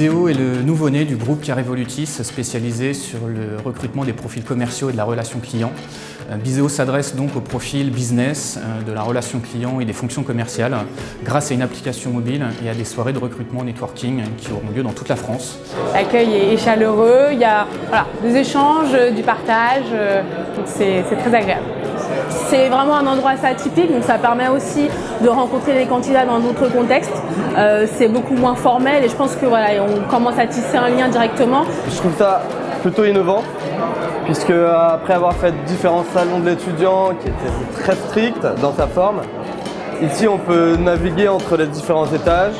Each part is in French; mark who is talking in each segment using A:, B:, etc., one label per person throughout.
A: Bizeo est le nouveau-né du groupe Carevolutis, spécialisé sur le recrutement des profils commerciaux et de la relation client. Bizeo s'adresse donc au profil business, de la relation client et des fonctions commerciales, grâce à une application mobile et à des soirées de recrutement networking qui auront lieu dans toute la France.
B: L'accueil est chaleureux, il y a des échanges, du partage, donc c'est très agréable. C'est vraiment un endroit assez atypique, donc ça permet aussi de rencontrer les candidats dans d'autres contextes. C'est beaucoup moins formel et je pense que on commence à tisser un lien directement.
C: Je trouve ça plutôt innovant, puisque après avoir fait différents salons de l'étudiant qui étaient très stricts dans sa forme, ici on peut naviguer entre les différents étages,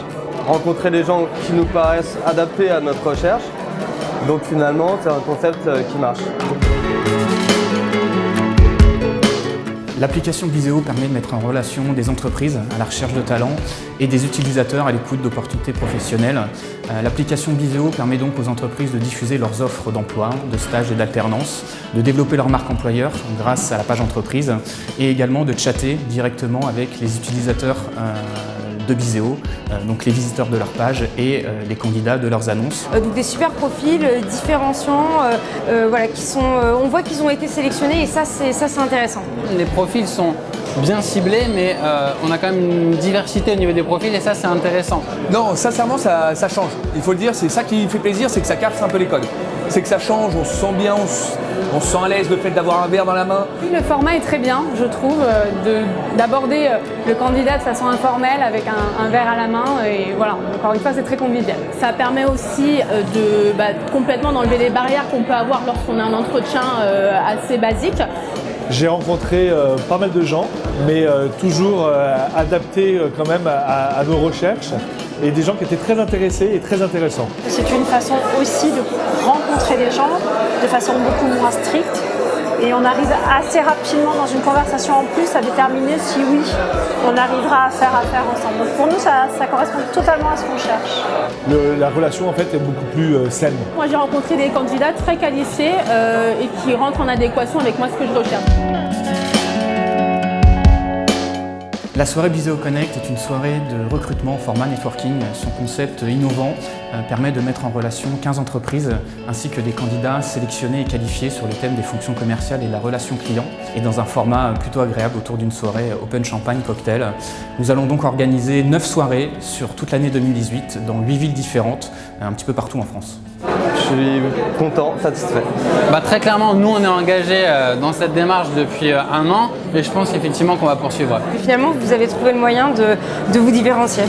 C: rencontrer des gens qui nous paraissent adaptés à notre recherche. Donc finalement, c'est un concept qui marche.
A: L'application Bizeo permet de mettre en relation des entreprises à la recherche de talents et des utilisateurs à l'écoute d'opportunités professionnelles. L'application Bizeo permet donc aux entreprises de diffuser leurs offres d'emploi, de stage et d'alternance, de développer leur marque employeur grâce à la page entreprise et également de chatter directement avec les utilisateurs de Bizeo, donc les visiteurs de leur page et les candidats de leurs annonces.
D: Donc des super profils différenciants, on voit qu'ils ont été sélectionnés et ça c'est intéressant.
E: Les profils sont bien ciblés, mais on a quand même une diversité au niveau des profils et ça c'est intéressant.
F: Non, sincèrement ça change. Il faut le dire, c'est ça qui fait plaisir, c'est que ça casse un peu les codes. C'est que ça change, on se sent bien, on se sent à l'aise, le fait d'avoir un verre dans la main.
B: Le format est très bien, je trouve, d'aborder le candidat de façon informelle avec un verre à la main et voilà, encore une fois c'est très convivial. Ça permet aussi complètement d'enlever les barrières qu'on peut avoir lorsqu'on a un entretien assez basique.
G: J'ai rencontré pas mal de gens, mais toujours adaptés quand même à nos recherches et des gens qui étaient très intéressés et très intéressants.
H: C'est une façon aussi de rencontrer des gens de façon beaucoup moins stricte et on arrive assez rapidement dans une conversation en plus à déterminer si oui, on arrivera à faire affaire ensemble. Donc pour nous, ça correspond totalement à ce qu'on cherche.
G: La relation en fait est beaucoup plus saine.
B: Moi j'ai rencontré des candidats très qualifiés et qui rentrent en adéquation avec moi ce que je recherche.
A: La soirée Bizeo Connect est une soirée de recrutement en format networking. Son concept innovant permet de mettre en relation 15 entreprises ainsi que des candidats sélectionnés et qualifiés sur le thème des fonctions commerciales et de la relation client et dans un format plutôt agréable autour d'une soirée open champagne cocktail. Nous allons donc organiser 9 soirées sur toute l'année 2018 dans 8 villes différentes, un petit peu partout en France.
C: Je suis content, satisfait.
E: Très clairement, nous on est engagés dans cette démarche depuis un an et je pense effectivement qu'on va poursuivre.
D: Et finalement, vous avez trouvé le moyen de vous différencier.